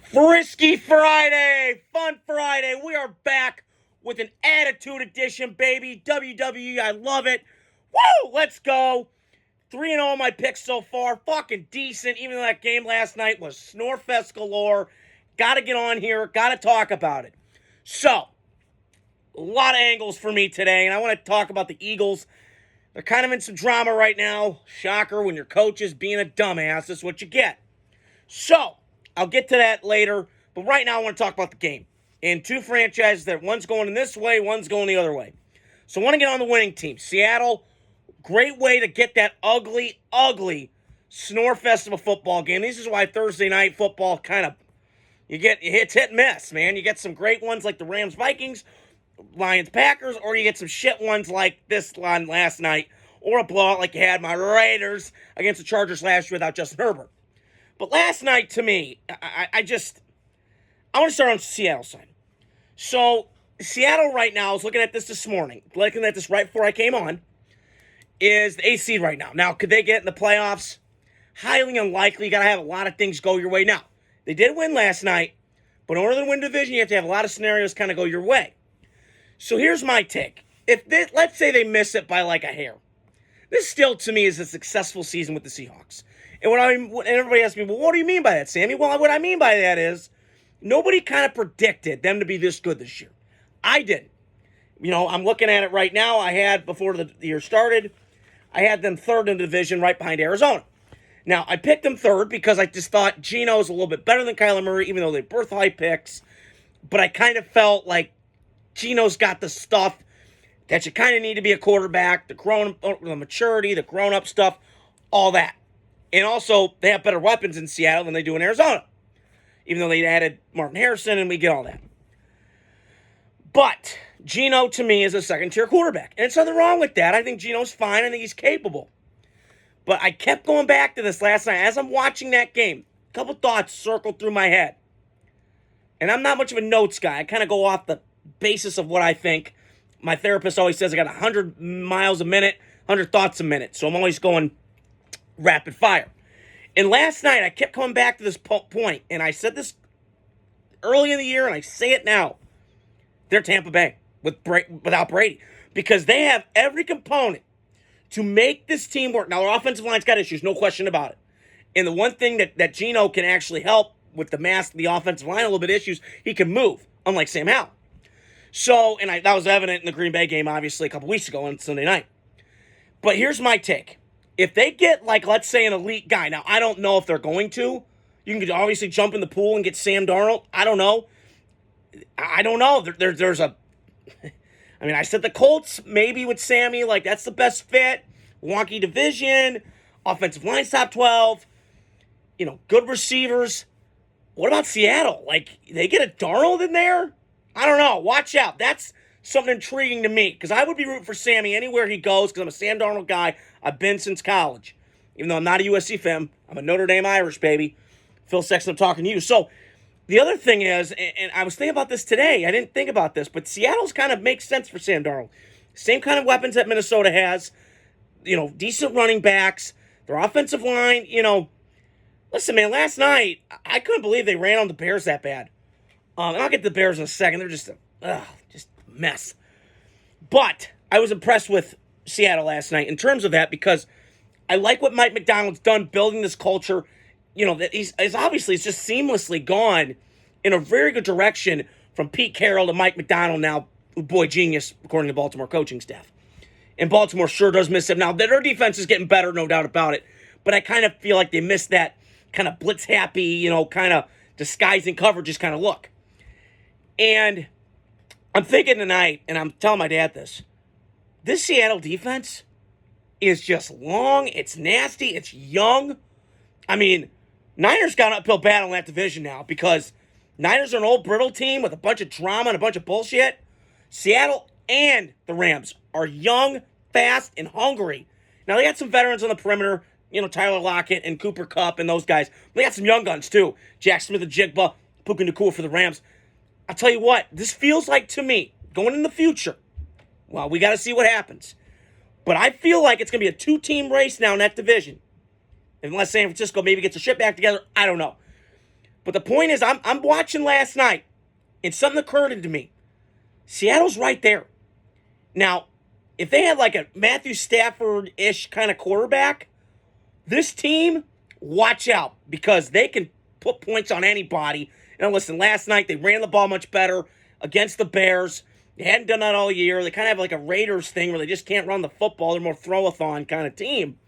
Frisky Friday, Fun Friday. We are back with an Attitude Edition, baby. WWE, I love it. Woo! Let's go. 3-0 my picks so far. Fucking decent, even though that game last night was snorefest galore. Gotta get on here, gotta talk about it. So, a lot of angles for me today, and I want to talk about the Eagles. They're kind of in some drama right now. Shocker, when your coach is being a dumbass, that's what you get. So, I'll get to that later, but right now I want to talk about the game. And two franchises that one's going in this way, one's going the other way. So I want to get on the winning team. Seattle, great way to get that ugly, ugly snorefest of a football game. This is why Thursday night football kind of, it's hit and miss, man. You get some great ones like the Rams-Vikings, Lions-Packers, or you get some shit ones like this one last night, or a blowout like you had my Raiders against the Chargers last year without Justin Herbert. But last night, to me, I want to start on the Seattle side. So, Seattle right now, I was looking at this morning, looking at this right before I came on, is the 8th seed right now. Now, could they get in the playoffs? Highly unlikely. You got to have a lot of things go your way. Now, they did win last night, but in order to win division, you have to have a lot of scenarios kind of go your way. So, here's my take. Let's say they miss it by like a hair. This still, to me, is a successful season with the Seahawks. And everybody asks me, well, what do you mean by that, Sammy? Well, what I mean by that is nobody kind of predicted them to be this good this year. I didn't. I'm looking at it right now. I had, before the year started, I had them third in the division right behind Arizona. Now, I picked them third because I just thought Geno's a little bit better than Kyler Murray, even though they birth high picks. But I kind of felt like Geno's got the stuff that you kind of need to be a quarterback, the maturity, the grown-up stuff, all that. And also, they have better weapons in Seattle than they do in Arizona. Even though they added Martin Harrison and we get all that. But Geno, to me, is a second-tier quarterback. And there's nothing wrong with that. I think Geno's fine. I think he's capable. But I kept going back to this last night. As I'm watching that game, a couple thoughts circled through my head. And I'm not much of a notes guy. I kind of go off the basis of what I think. My therapist always says I got 100 miles a minute, 100 thoughts a minute. So I'm always going rapid fire. And last night, I kept coming back to this point, and I said this early in the year, and I say it now. They're Tampa Bay without Brady, because they have every component to make this team work. Now, their offensive line's got issues, no question about it. And the one thing that Geno can actually help with the mass of the offensive line, a little bit of issues, he can move, unlike Sam Howell. So, that was evident in the Green Bay game, obviously, a couple weeks ago on Sunday night. But here's my take. If they get, let's say, an elite guy, now, I don't know if they're going to. You can obviously jump in the pool and get Sam Darnold. I don't know. There's a... I said the Colts, maybe with Sammy, that's the best fit. Wonky division. Offensive line's top 12. Good receivers. What about Seattle? They get a Darnold in there? I don't know. Watch out. That's something intriguing to me, because I would be rooting for Sammy anywhere he goes, because I'm a Sam Darnold guy. I've been since college. Even though I'm not a USC fan, I'm a Notre Dame Irish, baby. Phil Sexton, I'm talking to you. So, the other thing is, and I was thinking about this today, I didn't think about this, but Seattle's kind of makes sense for Sam Darnold. Same kind of weapons that Minnesota has. Decent running backs. Their offensive line, Listen, man, last night, I couldn't believe they ran on the Bears that bad. And I'll get to the Bears in a second. They're just a mess. But I was impressed with Seattle last night in terms of that, because I like what Mike McDonald's done building this culture. That he's obviously it's just seamlessly gone in a very good direction from Pete Carroll to Mike McDonald now, boy genius, according to Baltimore coaching staff. And Baltimore sure does miss him. Now, their defense is getting better, no doubt about it. But I kind of feel like they missed that kind of blitz-happy, kind of disguising coverages kind of look. And I'm thinking tonight, and I'm telling my dad this Seattle defense is just long, it's nasty, it's young. Niners got an uphill battle in that division now, because Niners are an old brittle team with a bunch of drama and a bunch of bullshit. Seattle and the Rams are young, fast, and hungry. Now, they got some veterans on the perimeter, Tyler Lockett and Cooper Kupp and those guys. They got some young guns, too. Jack Smith and Jigba, Puka Nacua for the Rams. I'll tell you what, this feels like to me, going in the future, well, we got to see what happens. But I feel like it's going to be a two-team race now in that division. Unless San Francisco maybe gets their shit back together, I don't know. But the point is, I'm watching last night, and something occurred to me. Seattle's right there. Now, if they had like a Matthew Stafford-ish kind of quarterback, this team, watch out, because they can put points on anybody. And listen, last night they ran the ball much better against the Bears. They hadn't done that all year. They kind of have like a Raiders thing where they just can't run the football. They're more throw-a-thon kind of team.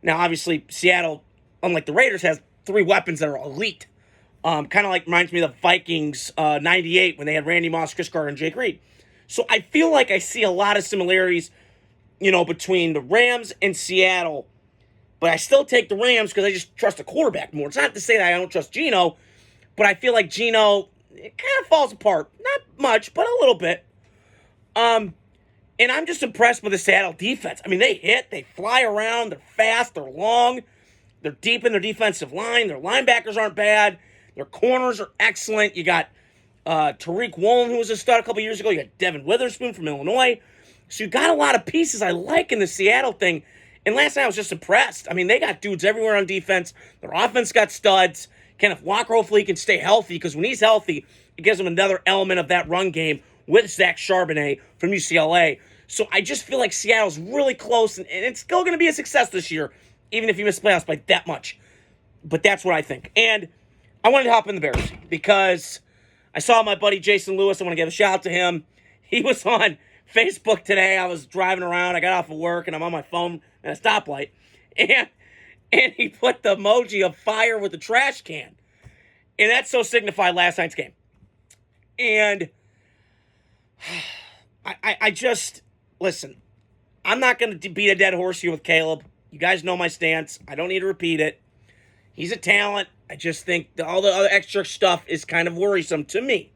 Now, obviously, Seattle, unlike the Raiders, has three weapons that are elite. Kind of like reminds me of the Vikings 98 when they had Randy Moss, Chris Carter, and Jake Reed. So I feel like I see a lot of similarities, between the Rams and Seattle. But I still take the Rams because I just trust the quarterback more. It's not to say that I don't trust Geno, but I feel like Geno, it kind of falls apart. Not much, but a little bit. And I'm just impressed with the Seattle defense. I mean, they hit, they fly around, they're fast, they're long, they're deep in their defensive line, their linebackers aren't bad, their corners are excellent. You got Tariq Woolen, who was a stud a couple years ago. You got Devin Witherspoon from Illinois. So you got a lot of pieces I like in the Seattle thing. And last night I was just impressed. I mean, they got dudes everywhere on defense. Their offense got studs. Kenneth Walker hopefully can stay healthy, because when he's healthy, it gives him another element of that run game with Zach Charbonnet from UCLA. So I just feel like Seattle's really close, and it's still going to be a success this year, even if you miss playoffs by that much. But that's what I think. And I wanted to hop in the Bears because I saw my buddy Jason Lewis. I want to give a shout out to him. He was on Facebook today. I was driving around. I got off of work, and I'm on my phone at a stoplight. And he put the emoji of fire with the trash can. And that so signified last night's game. And I just, listen, I'm not going to beat a dead horse here with Caleb. You guys know my stance. I don't need to repeat it. He's a talent. I just think all the other extra stuff is kind of worrisome to me.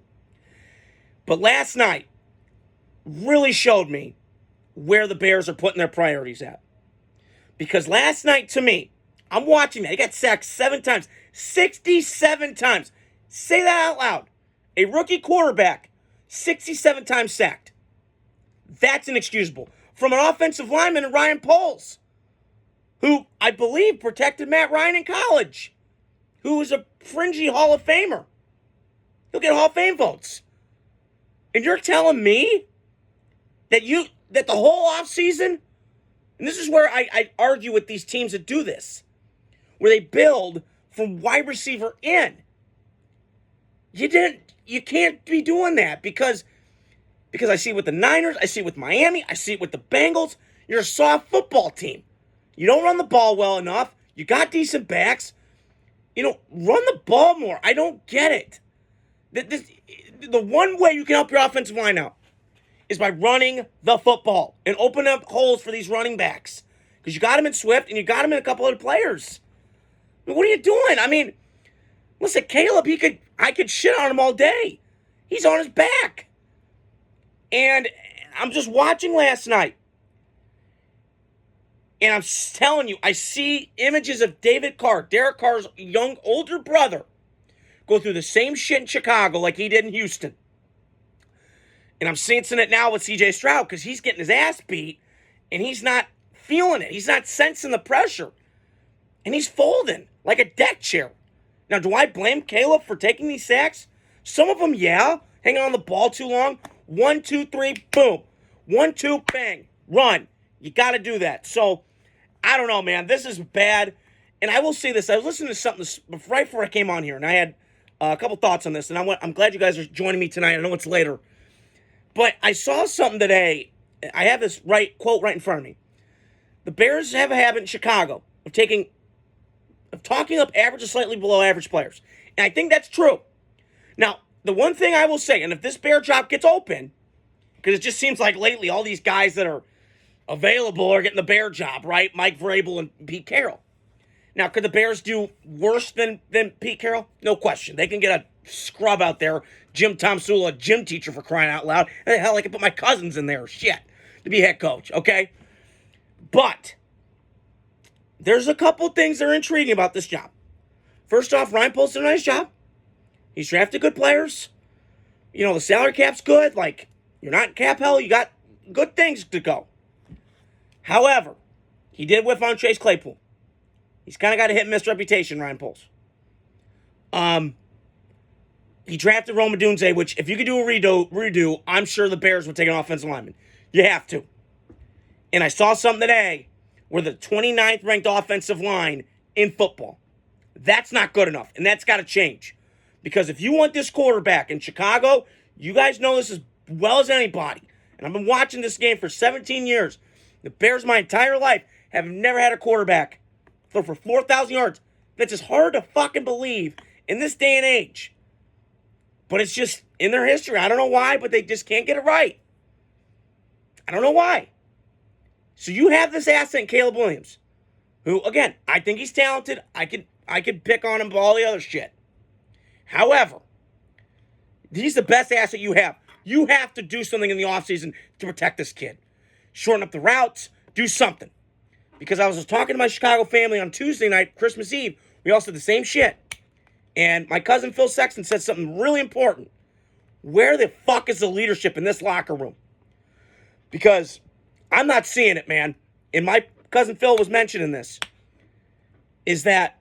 But last night really showed me where the Bears are putting their priorities at. Because last night, to me, I'm watching that. He got sacked 7 times. 67 times. Say that out loud. A rookie quarterback, 67 times sacked. That's inexcusable. From an offensive lineman, Ryan Poles, who I believe protected Matt Ryan in college, who was a fringy Hall of Famer. He'll get Hall of Fame votes. And you're telling me that the whole offseason, and this is where I argue with these teams that do this, where they build from wide receiver in. You can't be doing that because I see it with the Niners, I see it with Miami, I see it with the Bengals. You're a soft football team. You don't run the ball well enough. You got decent backs. Run the ball more. I don't get it. The one way you can help your offensive line out is by running the football and opening up holes for these running backs. Because you got him in Swift and you got him in a couple other players. I mean, what are you doing? I mean, listen, Caleb, I could shit on him all day. He's on his back. And I'm just watching last night. And I'm telling you, I see images of Derek Carr's older brother, go through the same shit in Chicago like he did in Houston. And I'm sensing it now with C.J. Stroud because he's getting his ass beat and he's not feeling it. He's not sensing the pressure. And he's folding like a deck chair. Now, do I blame Caleb for taking these sacks? Some of them, yeah. Hanging on the ball too long. 1, 2, 3, boom. 1, 2, bang. Run. You got to do that. So, I don't know, man. This is bad. And I will say this. I was listening to something right before I came on here, and I had a couple thoughts on this. And I'm glad you guys are joining me tonight. I know it's later. But I saw something today. I have this quote right in front of me. The Bears have a habit in Chicago of talking up average or slightly below average players. And I think that's true. Now, the one thing I will say, and if this Bear job gets open, because it just seems like lately all these guys that are available are getting the Bear job, right? Mike Vrabel and Pete Carroll. Now, could the Bears do worse than Pete Carroll? No question. They can get a scrub out there, Jim Tomsula, a gym teacher for crying out loud. And hell, I could put my cousins in there, shit, to be head coach, okay? But there's a couple things that are intriguing about this job. First off, Ryan Poles did a nice job. He's drafted good players. The salary cap's good. Like, you're not in cap hell. You got good things to go. However, he did whiff on Chase Claypool. He's kind of got a hit-and-miss reputation, Ryan Poles. He drafted Rome Odunze, which if you could do a redo, I'm sure the Bears would take an offensive lineman. You have to. And I saw something today where the 29th ranked offensive line in football. That's not good enough, and that's got to change. Because if you want this quarterback in Chicago, you guys know this as well as anybody. And I've been watching this game for 17 years. The Bears, my entire life, have never had a quarterback throw for 4,000 yards. That's just hard to fucking believe in this day and age. But it's just in their history. I don't know why, but they just can't get it right. I don't know why. So you have this asset in Caleb Williams, who, again, I think he's talented. I could pick on him for all the other shit. However, he's the best asset you have. You have to do something in the offseason to protect this kid. Shorten up the routes. Do something. Because I was just talking to my Chicago family on Tuesday night, Christmas Eve. We all said the same shit. And my cousin Phil Sexton said something really important. Where the fuck is the leadership in this locker room? Because I'm not seeing it, man. And my cousin Phil was mentioning this. Is that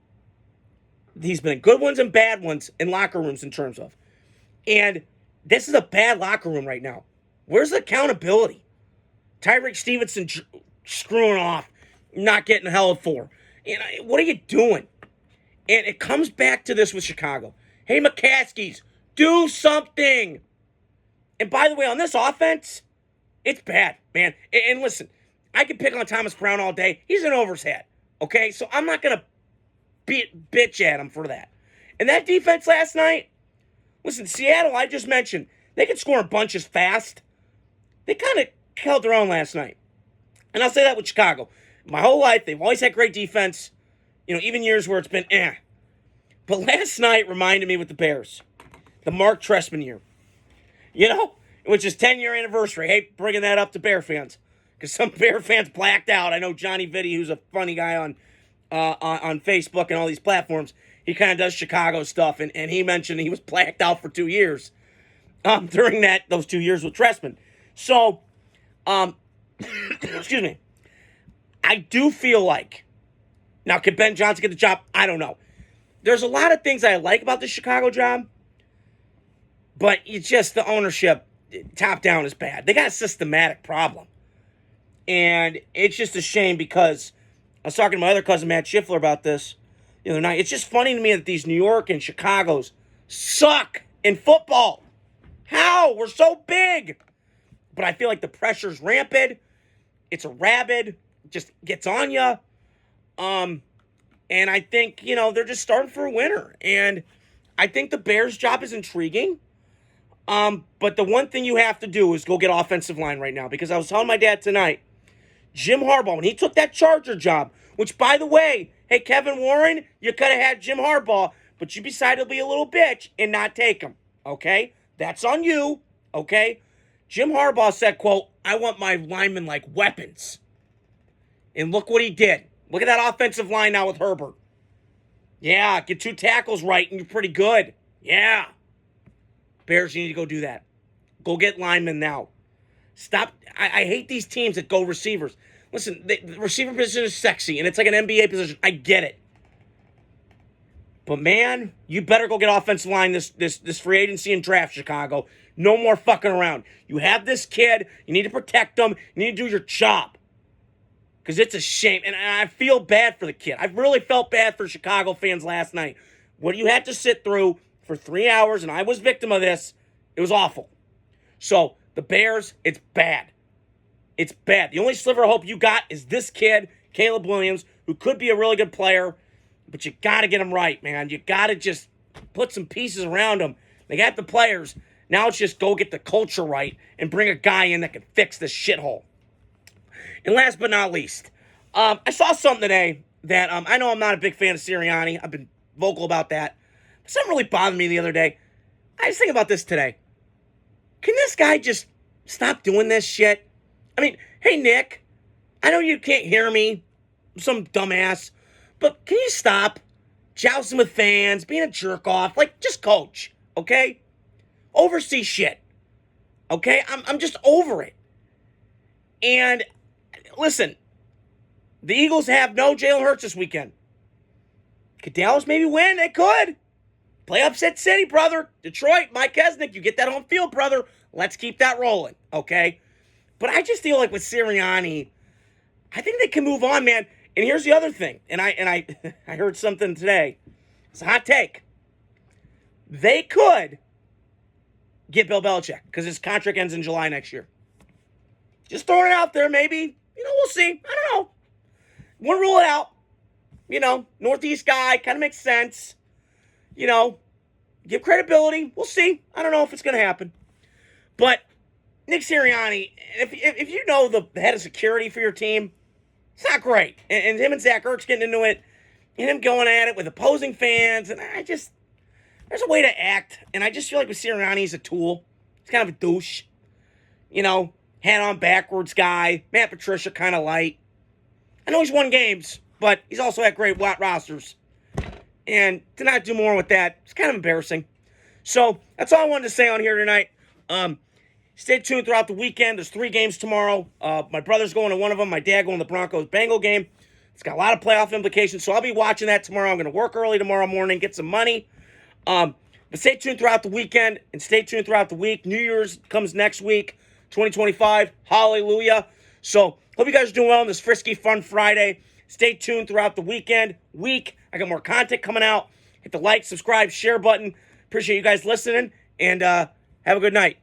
he's been in good ones and bad ones in locker rooms in terms of. And this is a bad locker room right now. Where's the accountability? Tyreek Stevenson screwing off, not getting held for. What are you doing? And it comes back to this with Chicago. Hey, McCaskies, do something. And by the way, on this offense, it's bad, man. And listen, I can pick on Thomas Brown all day. He's in over his head, okay? So I'm not going to bitch at him for that. And that defense last night, listen, Seattle, I just mentioned, they can score in bunches fast. They kind of held their own last night. And I'll say that with Chicago. My whole life, they've always had great defense. Even years where it's been eh. But last night reminded me with the Bears. The Mark Trestman year. Which is 10-year anniversary. Hey, bringing that up to Bear fans. Because some Bear fans blacked out. I know Johnny Vitti, who's a funny guy on Facebook and all these platforms, he kind of does Chicago stuff. And he mentioned he was blacked out for 2 years during those 2 years with Trestman. So, excuse me. I do feel like, now, can Ben Johnson get the job? I don't know. There's a lot of things I like about the Chicago job, but it's just the ownership, top down, is bad. They got a systematic problem. And it's just a shame because I was talking to my other cousin, Matt Schiffler, about this the other night. It's just funny to me that these New York and Chicagos suck in football. How? We're so big. But I feel like the pressure's rampant. It's a rabid. It just gets on you. And I think, they're just starting for a winner. And I think the Bears' job is intriguing. But the one thing you have to do is go get offensive line right now. Because I was telling my dad tonight, Jim Harbaugh, when he took that Charger job, which, by the way, hey, Kevin Warren, you could have had Jim Harbaugh, but you decided to be a little bitch and not take him. Okay? That's on you. Okay? Jim Harbaugh said, quote, I want my linemen like weapons. And look what he did. Look at that offensive line now with Herbert. Yeah, get 2 tackles right and you're pretty good. Yeah. Bears, you need to go do that. Go get linemen now. Stop. I hate these teams that go receivers. Listen, the receiver position is sexy, and it's like an NBA position. I get it. But, man, you better go get offensive line this free agency and draft, Chicago. No more fucking around. You have this kid. You need to protect him. You need to do your job. Because it's a shame. And I feel bad for the kid. I really felt bad for Chicago fans last night. What you had to sit through for 3 hours, and I was victim of this, it was awful. So, the Bears, it's bad. It's bad. The only sliver of hope you got is this kid, Caleb Williams, who could be a really good player, but you got to get him right, man. You got to just put some pieces around him. They got the players. Now it's just go get the culture right and bring a guy in that can fix this shithole. And last but not least, I saw something today that I know I'm not a big fan of Sirianni. I've been vocal about that. But something really bothered me the other day. I was thinking about this today. Can this guy just stop doing this shit? I mean, hey, Nick, I know you can't hear me, some dumbass, but can you stop jousting with fans, being a jerk off? Like, just coach, okay? Oversee shit, okay? I'm just over it. And listen, the Eagles have no Jalen Hurts this weekend. Could Dallas maybe win? They could. Play upset city, brother. Detroit, Mike Kesnick, you get that home field, brother. Let's keep that rolling, okay? But I just feel like with Sirianni, I think they can move on, man. And here's the other thing. And I I heard something today. It's a hot take. They could get Bill Belichick because his contract ends in July next year. Just throwing it out there, maybe. We'll see. I don't know. Wouldn't rule it out. Northeast guy, kind of makes sense. Give credibility. We'll see. I don't know if it's going to happen. But Nick Sirianni, if you know the head of security for your team, it's not great. And him and Zach Ertz getting into it, and him going at it with opposing fans, and there's a way to act. And I just feel like with Sirianni, he's a tool. He's kind of a douche. Hand on backwards guy. Matt Patricia kind of light. I know he's won games, but he's also had great rosters. And to not do more with that, it's kind of embarrassing. So that's all I wanted to say on here tonight. Stay tuned throughout the weekend. There's 3 games tomorrow. My brother's going to one of them. My dad going to the Broncos-Bengal game. It's got a lot of playoff implications, so I'll be watching that tomorrow. I'm going to work early tomorrow morning, get some money. But stay tuned throughout the weekend, and stay tuned throughout the week. New Year's comes next week, 2025. Hallelujah. So hope you guys are doing well on this Frisky Fun Friday. Stay tuned throughout the week. I got more content coming out. Hit the like, subscribe, share button. Appreciate you guys listening, and have a good night.